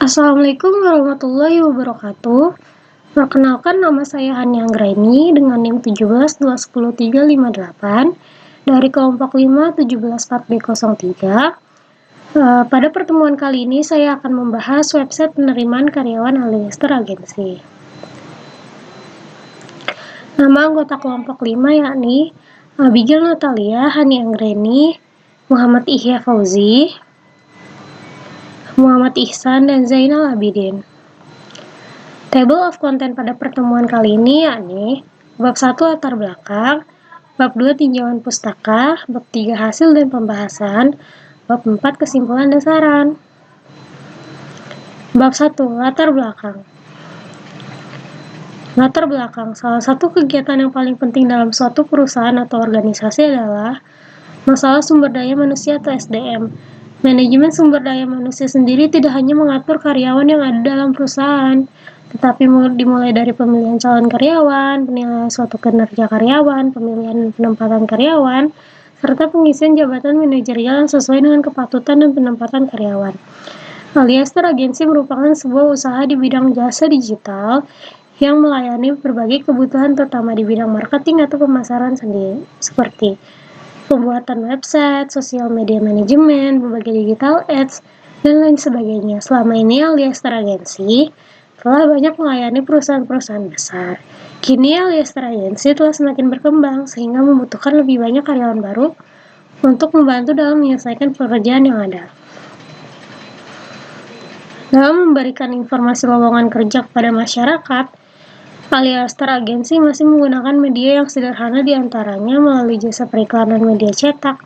Assalamualaikum warahmatullahi wabarakatuh. Perkenalkan, nama saya Hania Anggraini dengan NIM 17210358 dari kelompok 5 174B03. Pada pertemuan kali ini saya akan membahas website penerimaan karyawan Aliester Agensi. Nama anggota kelompok 5 yakni Abigail Natalia, Hania Anggraini, Muhammad Ihya Fauzi, Muhammad Ihsan, dan Zainal Abidin. Table of content pada pertemuan kali ini yakni bab 1 latar belakang, bab 2 tinjauan pustaka, bab 3 hasil dan pembahasan, bab 4 kesimpulan dan saran. Bab 1 latar belakang. Latar belakang, salah satu kegiatan yang paling penting dalam suatu perusahaan atau organisasi adalah masalah sumber daya manusia atau SDM. Manajemen sumber daya manusia sendiri tidak hanya mengatur karyawan yang ada dalam perusahaan, tetapi dimulai dari pemilihan calon karyawan, penilaian suatu kinerja karyawan, pemilihan dan penempatan karyawan, serta pengisian jabatan manajerial yang sesuai dengan kepatutan dan penempatan karyawan. Aliester Agensi merupakan sebuah usaha di bidang jasa digital yang melayani berbagai kebutuhan terutama di bidang marketing atau pemasaran sendiri, seperti pembuatan website, sosial media manajemen, berbagai digital ads, dan lain sebagainya. Selama ini Aliester Agensi telah banyak melayani perusahaan-perusahaan besar. Kini Aliester Agensi telah semakin berkembang sehingga membutuhkan lebih banyak karyawan baru untuk membantu dalam menyelesaikan pekerjaan yang ada. Dalam memberikan informasi lowongan kerja kepada masyarakat, Aliester Agensi masih menggunakan media yang sederhana diantaranya melalui jasa periklanan media cetak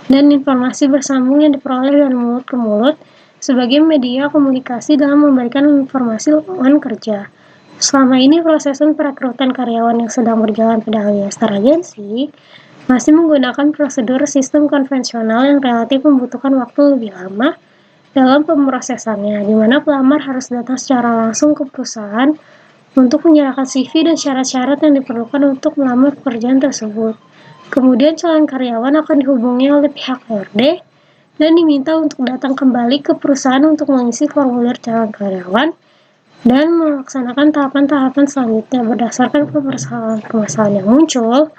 dan informasi bersambung yang diperoleh dari mulut ke mulut sebagai media komunikasi dalam memberikan informasi lowongan kerja. Selama ini proses perekrutan karyawan yang sedang berjalan pada Aliester Agensi masih menggunakan prosedur sistem konvensional yang relatif membutuhkan waktu lebih lama dalam pemrosesannya, di mana pelamar harus datang secara langsung ke perusahaan untuk menyerahkan CV dan syarat-syarat yang diperlukan untuk melamar pekerjaan tersebut. Kemudian calon karyawan akan dihubungi oleh pihak HRD dan diminta untuk datang kembali ke perusahaan untuk mengisi formulir calon karyawan dan melaksanakan tahapan-tahapan selanjutnya. Berdasarkan permasalahan yang muncul,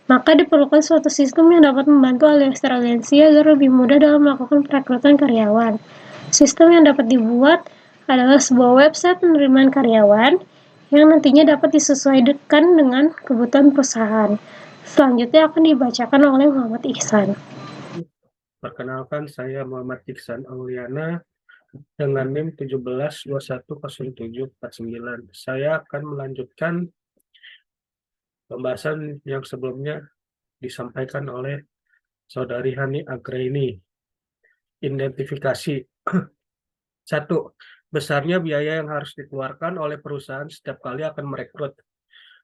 maka diperlukan suatu sistem yang dapat membantu Aliester Agensi agar lebih mudah dalam melakukan perekrutan karyawan. Sistem yang dapat dibuat adalah sebuah website penerimaan karyawan yang nantinya dapat disesuaikan dengan kebutuhan perusahaan. Selanjutnya akan dibacakan oleh Muhammad Ihsan. Perkenalkan, saya Muhammad Ihsan Auliana dengan NIM 17210749. Saya akan melanjutkan pembahasan yang sebelumnya disampaikan oleh Saudari Hani Anggraini. Identifikasi. 1. Besarnya biaya yang harus dikeluarkan oleh perusahaan setiap kali akan merekrut.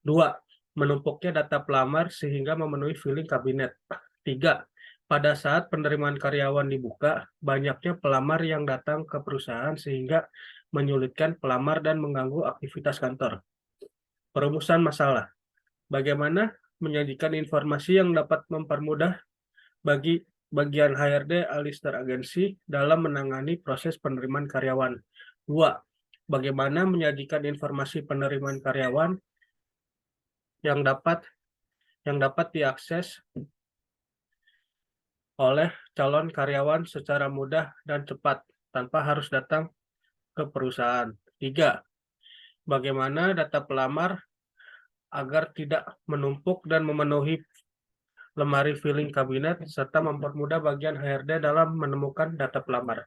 2. Menumpuknya data pelamar sehingga memenuhi filing kabinet. 3. Pada saat penerimaan karyawan dibuka, banyaknya pelamar yang datang ke perusahaan sehingga menyulitkan pelamar dan mengganggu aktivitas kantor. Perumusan masalah. Bagaimana menyajikan informasi yang dapat mempermudah bagi bagian HRD Aliester Agensi dalam menangani proses penerimaan karyawan. 2. Bagaimana menyajikan informasi penerimaan karyawan yang dapat diakses oleh calon karyawan secara mudah dan cepat tanpa harus datang ke perusahaan. 3. Bagaimana data pelamar agar tidak menumpuk dan memenuhi lemari filing kabinet serta mempermudah bagian HRD dalam menemukan data pelamar.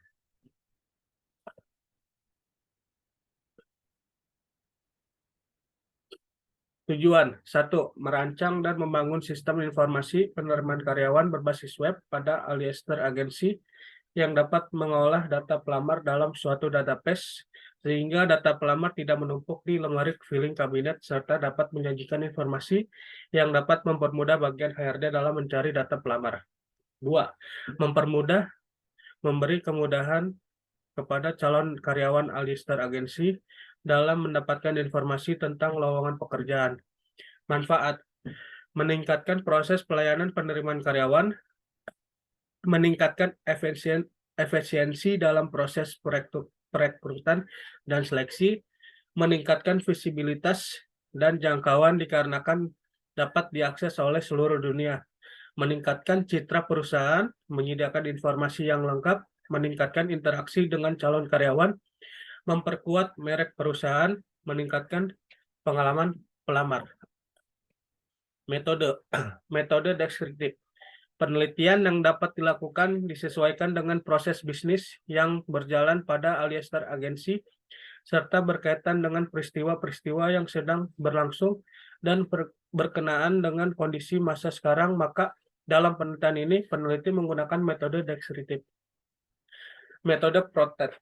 Tujuan. 1. Merancang dan membangun sistem informasi penerimaan karyawan berbasis web pada Aliester Agensi yang dapat mengolah data pelamar dalam suatu database sehingga data pelamar tidak menumpuk di lemari filing kabinet serta dapat menyajikan informasi yang dapat mempermudah bagian HRD dalam mencari data pelamar. 2. Memberi kemudahan kepada calon karyawan Aliester Agensi dalam mendapatkan informasi tentang lowongan pekerjaan. Manfaat. Meningkatkan proses pelayanan penerimaan karyawan, meningkatkan efisiensi dalam proses perekrutan dan seleksi, meningkatkan visibilitas dan jangkauan dikarenakan dapat diakses oleh seluruh dunia, meningkatkan citra perusahaan, menyediakan informasi yang lengkap, meningkatkan interaksi dengan calon karyawan, memperkuat merek perusahaan, meningkatkan pengalaman pelamar. Metode deskriptif. Penelitian yang dapat dilakukan disesuaikan dengan proses bisnis yang berjalan pada Alistair Agency serta berkaitan dengan peristiwa-peristiwa yang sedang berlangsung dan berkenaan dengan kondisi masa sekarang, maka dalam penelitian ini peneliti menggunakan metode deskriptif. Metode prototype.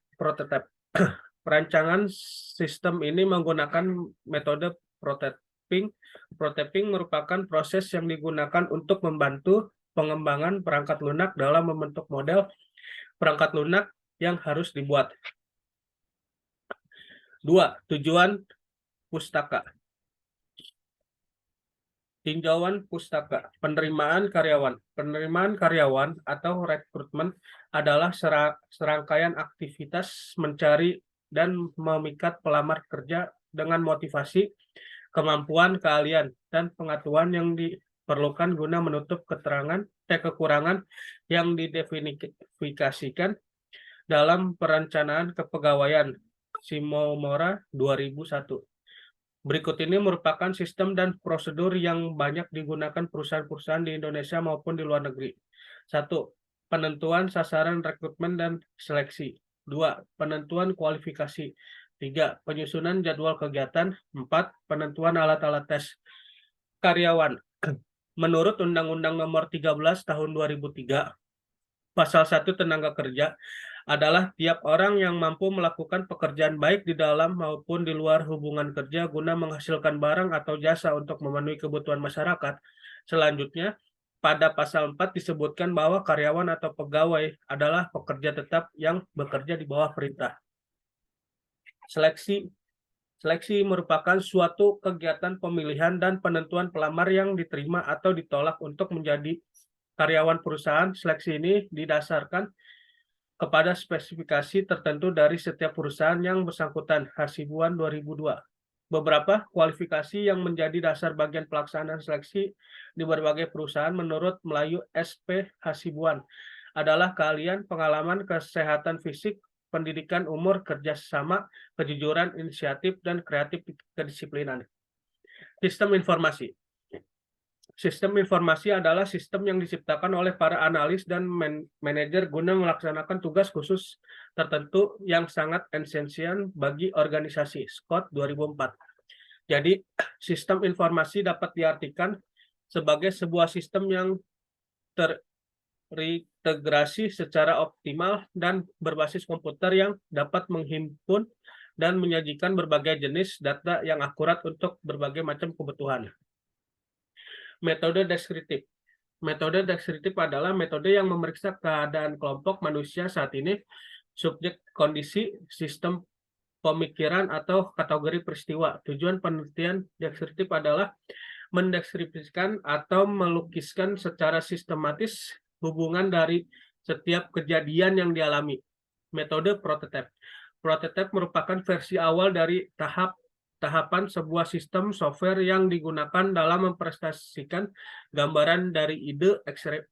Perancangan sistem ini menggunakan metode prototyping. Prototyping merupakan proses yang digunakan untuk membantu pengembangan perangkat lunak dalam membentuk model perangkat lunak yang harus dibuat. 2. Tujuan pustaka. Tinjauan pustaka. Penerimaan karyawan. Penerimaan karyawan atau rekrutmen adalah serangkaian aktivitas mencari dan memikat pelamar kerja dengan motivasi, kemampuan, keahlian, dan pengetahuan yang diperlukan guna menutup kekurangan yang diidentifikasikan dalam perencanaan kepegawaian Shimomura 2001. Berikut ini merupakan sistem dan prosedur yang banyak digunakan perusahaan-perusahaan di Indonesia maupun di luar negeri. 1. Penentuan sasaran rekrutmen dan seleksi. 2. Penentuan kualifikasi. 3. Penyusunan jadwal kegiatan. 4. Penentuan alat-alat tes karyawan. Menurut Undang-Undang Nomor 13 Tahun 2003, Pasal 1 Tenaga Kerja adalah tiap orang yang mampu melakukan pekerjaan baik di dalam maupun di luar hubungan kerja guna menghasilkan barang atau jasa untuk memenuhi kebutuhan masyarakat. Selanjutnya, pada pasal 4 disebutkan bahwa karyawan atau pegawai adalah pekerja tetap yang bekerja di bawah perintah. Seleksi. Seleksi merupakan suatu kegiatan pemilihan dan penentuan pelamar yang diterima atau ditolak untuk menjadi karyawan perusahaan. Seleksi ini didasarkan kepada spesifikasi tertentu dari setiap perusahaan yang bersangkutan. Hasibuan 2002. Beberapa kualifikasi yang menjadi dasar bagian pelaksanaan seleksi di berbagai perusahaan menurut Melayu SP Hasibuan adalah keahlian, pengalaman, kesehatan fisik, pendidikan, umur, kerjasama, kejujuran, inisiatif, dan kreatif kedisiplinan. Sistem informasi. Sistem informasi adalah sistem yang diciptakan oleh para analis dan manajer guna melaksanakan tugas khusus tertentu yang sangat esensial bagi organisasi. Scott 2004. Jadi, sistem informasi dapat diartikan sebagai sebuah sistem yang terintegrasi secara optimal dan berbasis komputer yang dapat menghimpun dan menyajikan berbagai jenis data yang akurat untuk berbagai macam kebutuhan. Metode deskriptif. Metode deskriptif adalah metode yang memeriksa keadaan kelompok manusia saat ini, subjek, kondisi, sistem pemikiran, atau kategori peristiwa. Tujuan penelitian deskriptif adalah mendeskripsikan atau melukiskan secara sistematis hubungan dari setiap kejadian yang dialami. Metode prototype. Prototype merupakan versi awal dari tahapan sebuah sistem software yang digunakan dalam mempresentasikan gambaran dari ide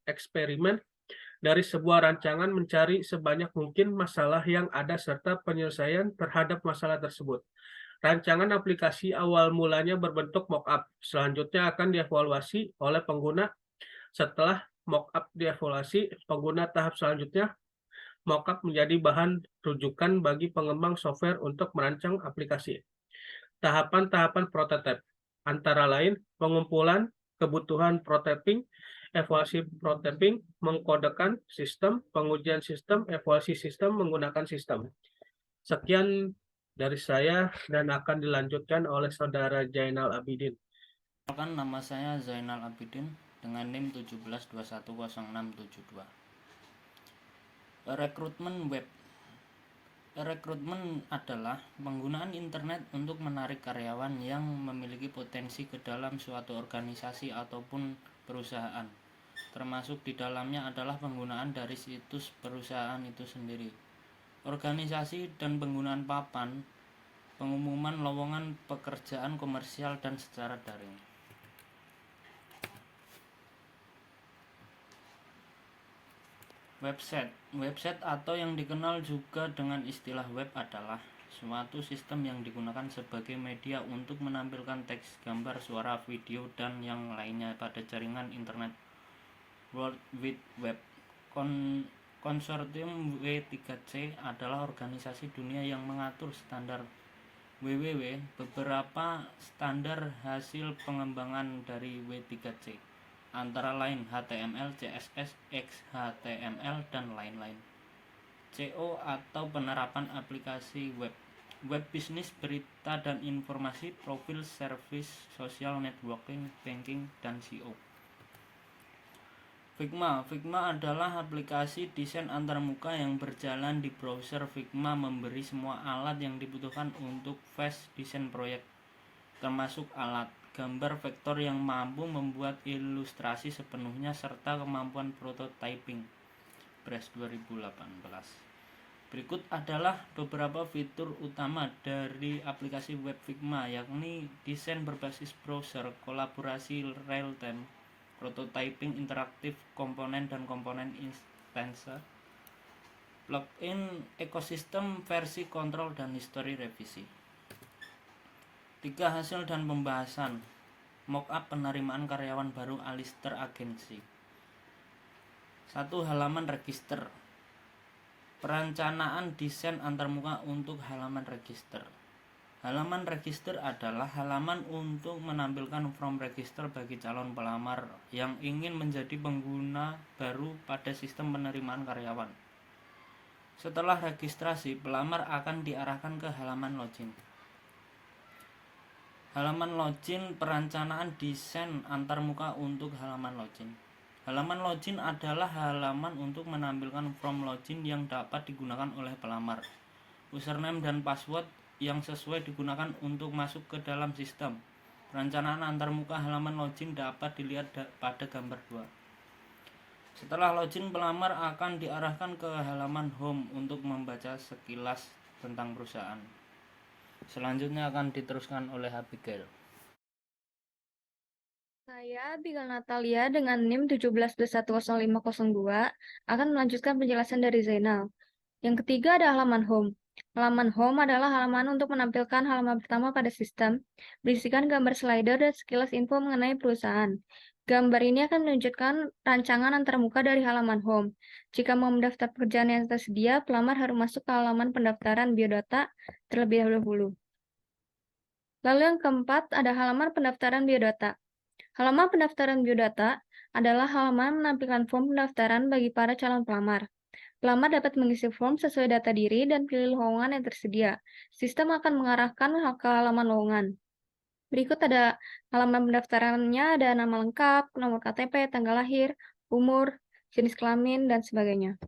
eksperimen dari sebuah rancangan mencari sebanyak mungkin masalah yang ada serta penyelesaian terhadap masalah tersebut. Rancangan aplikasi awal mulanya berbentuk mock-up, selanjutnya akan dievaluasi oleh pengguna. Setelah mock-up dievaluasi, pengguna tahap selanjutnya mock-up menjadi bahan rujukan bagi pengembang software untuk merancang aplikasi. Tahapan-tahapan prototipe antara lain pengumpulan kebutuhan prototyping, evaluasi prototyping, mengkodekan sistem, pengujian sistem, evaluasi sistem menggunakan sistem. Sekian dari saya dan akan dilanjutkan oleh Saudara Zainal Abidin. Nama saya Zainal Abidin dengan NIM 17210672. Rekrutmen web. Rekrutmen adalah penggunaan internet untuk menarik karyawan yang memiliki potensi ke dalam suatu organisasi ataupun perusahaan. Termasuk di dalamnya adalah penggunaan dari situs perusahaan itu sendiri. organisasi dan penggunaan papan, pengumuman lowongan pekerjaan komersial dan secara daring. Website atau yang dikenal juga dengan istilah web adalah suatu sistem yang digunakan sebagai media untuk menampilkan teks, gambar, suara, video, dan yang lainnya pada jaringan internet World Wide Web. Konsorsium W3C adalah organisasi dunia yang mengatur standar WWW. Beberapa standar hasil pengembangan dari W3C antara lain HTML, CSS, XHTML, dan lain-lain. CO atau penerapan aplikasi web, web bisnis, berita dan informasi, profil, service, social networking, banking, dan SEO. Figma adalah aplikasi desain antarmuka yang berjalan di browser. Figma memberi semua alat yang dibutuhkan untuk flash desain proyek, termasuk alat gambar vektor yang mampu membuat ilustrasi sepenuhnya serta kemampuan prototyping. Brest 2018. Berikut adalah beberapa fitur utama dari aplikasi web Figma, yakni desain berbasis browser, kolaborasi real-time, prototyping interaktif, komponen dan komponen instansi, plugin, ekosistem, versi kontrol, dan histori revisi. 3 hasil dan pembahasan. Mockup penerimaan karyawan baru Alistair Agency. 1. Halaman register. Perencanaan desain antarmuka untuk halaman register. Halaman register adalah halaman untuk menampilkan form register bagi calon pelamar yang ingin menjadi pengguna baru pada sistem penerimaan karyawan. Setelah registrasi, pelamar akan diarahkan ke halaman login. Halaman login, perencanaan desain antarmuka untuk halaman login. Halaman login adalah halaman untuk menampilkan form login yang dapat digunakan oleh pelamar. Username dan password yang sesuai digunakan untuk masuk ke dalam sistem. Perencanaan antarmuka halaman login dapat dilihat pada gambar 2. Setelah login, pelamar akan diarahkan ke halaman home untuk membaca sekilas tentang perusahaan. Selanjutnya akan diteruskan oleh Abigail. Saya, Abigail Natalia, dengan NIM 17210502, akan melanjutkan penjelasan dari Zainal. Yang ketiga ada halaman home. Halaman home adalah halaman untuk menampilkan halaman pertama pada sistem, berisikan gambar slider dan sekilas info mengenai perusahaan. Gambar ini akan menunjukkan rancangan antarmuka dari halaman home. Jika mau mendaftar pekerjaan yang tersedia, pelamar harus masuk ke halaman pendaftaran biodata terlebih dahulu. Lalu yang keempat ada halaman pendaftaran biodata. Halaman pendaftaran biodata adalah halaman menampilkan form pendaftaran bagi para calon pelamar. Pelamar dapat mengisi form sesuai data diri dan pilih lowongan yang tersedia. Sistem akan mengarahkan ke halaman lowongan. Berikut ada halaman pendaftarannya, ada nama lengkap, nomor KTP, tanggal lahir, umur, jenis kelamin, dan sebagainya.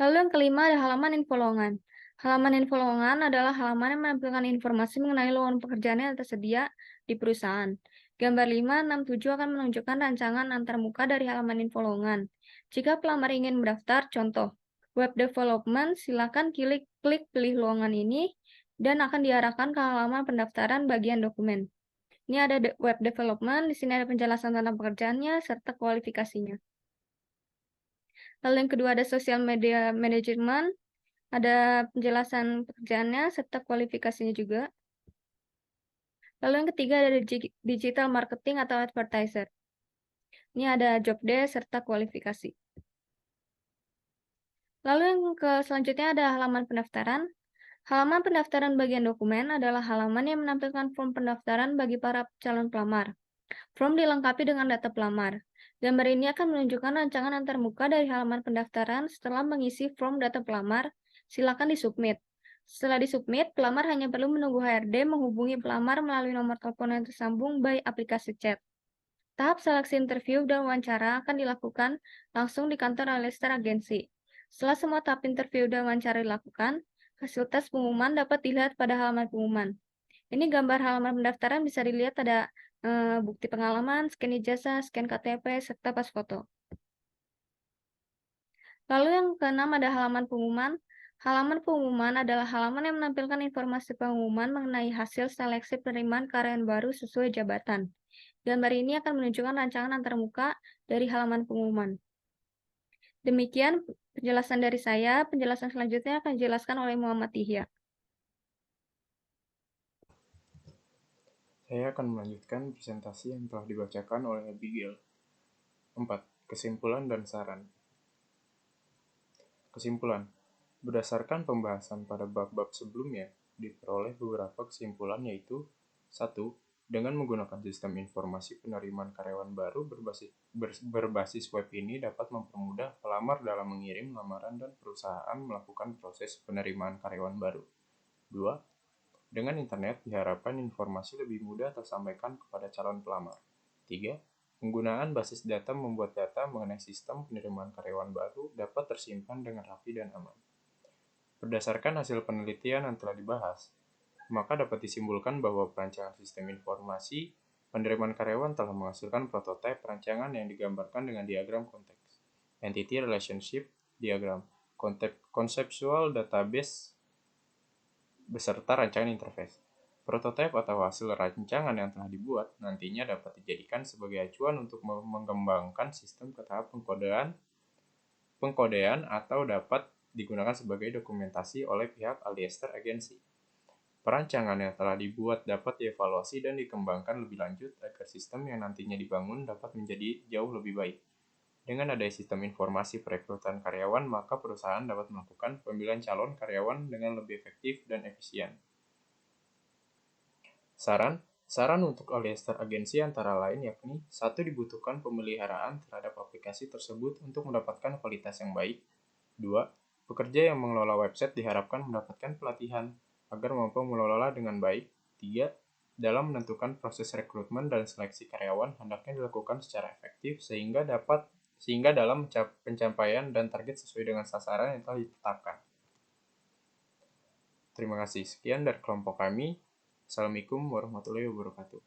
Lalu yang kelima ada halaman info lowongan. Halaman info lowongan adalah halaman yang menampilkan informasi mengenai lowongan pekerjaan yang tersedia di perusahaan. Gambar 5, 6, 7 akan menunjukkan rancangan antarmuka dari halaman info lowongan. Jika pelamar ingin mendaftar, contoh, web development, silakan klik pilih lowongan ini dan akan diarahkan ke halaman pendaftaran bagian dokumen. Ini ada web development, di sini ada penjelasan tentang pekerjaannya serta kualifikasinya. Lalu yang kedua ada social media management, ada penjelasan pekerjaannya serta kualifikasinya juga. Lalu yang ketiga ada digital marketing atau advertiser. Ini ada job desk serta kualifikasi. Lalu yang selanjutnya ada halaman pendaftaran. Halaman pendaftaran bagian dokumen adalah halaman yang menampilkan form pendaftaran bagi para calon pelamar. Form dilengkapi dengan data pelamar. Gambar ini akan menunjukkan rancangan antarmuka dari halaman pendaftaran. Setelah mengisi form data pelamar, silakan disubmit. Setelah disubmit, pelamar hanya perlu menunggu HRD menghubungi pelamar melalui nomor telepon yang tersambung by aplikasi chat. Tahap seleksi interview dan wawancara akan dilakukan langsung di kantor Alistair Agency. Setelah semua tahap interview dan wawancara dilakukan, hasil tes pengumuman dapat dilihat pada halaman pengumuman. Ini gambar halaman pendaftaran, bisa dilihat ada bukti pengalaman, scan ijazah, scan KTP, serta pas foto. Lalu yang keenam ada halaman pengumuman. Halaman pengumuman adalah halaman yang menampilkan informasi pengumuman mengenai hasil seleksi penerimaan karyawan baru sesuai jabatan. Gambar ini akan menunjukkan rancangan antarmuka dari halaman pengumuman. Demikian penjelasan dari saya. Penjelasan selanjutnya akan dijelaskan oleh Muhammad Yahya. Saya akan melanjutkan presentasi yang telah dibacakan oleh Abigail. 4. Kesimpulan dan saran. Kesimpulan. Berdasarkan pembahasan pada bab-bab sebelumnya, diperoleh beberapa kesimpulan yaitu 1. Dengan menggunakan sistem informasi penerimaan karyawan baru berbasis web ini dapat mempermudah pelamar dalam mengirim lamaran dan perusahaan melakukan proses penerimaan karyawan baru. 2. Dengan internet diharapkan informasi lebih mudah tersampaikan kepada calon pelamar. 3. Penggunaan basis data membuat data mengenai sistem penerimaan karyawan baru dapat tersimpan dengan rapi dan aman. Berdasarkan hasil penelitian yang telah dibahas, maka dapat disimpulkan bahwa perancangan sistem informasi penerimaan karyawan telah menghasilkan prototipe perancangan yang digambarkan dengan diagram konteks, entity relationship diagram, konseptual database beserta rancangan interface. Prototipe atau hasil rancangan yang telah dibuat nantinya dapat dijadikan sebagai acuan untuk mengembangkan sistem ke tahap pengkodean atau dapat digunakan sebagai dokumentasi oleh pihak Aliester Agency. Perancangan yang telah dibuat dapat dievaluasi dan dikembangkan lebih lanjut agar sistem yang nantinya dibangun dapat menjadi jauh lebih baik. Dengan adanya sistem informasi perekrutan karyawan, maka perusahaan dapat melakukan pemilihan calon karyawan dengan lebih efektif dan efisien. Saran untuk Aliester Agency antara lain yakni 1. Dibutuhkan pemeliharaan terhadap aplikasi tersebut untuk mendapatkan kualitas yang baik. 2. Pekerja yang mengelola website diharapkan mendapatkan pelatihan agar mampu mengelola dengan baik. 3. Dalam menentukan proses rekrutmen dan seleksi karyawan hendaknya dilakukan secara efektif sehingga dalam pencapaian dan target sesuai dengan sasaran yang telah ditetapkan. Terima kasih. Sekian dari kelompok kami. Assalamualaikum warahmatullahi wabarakatuh.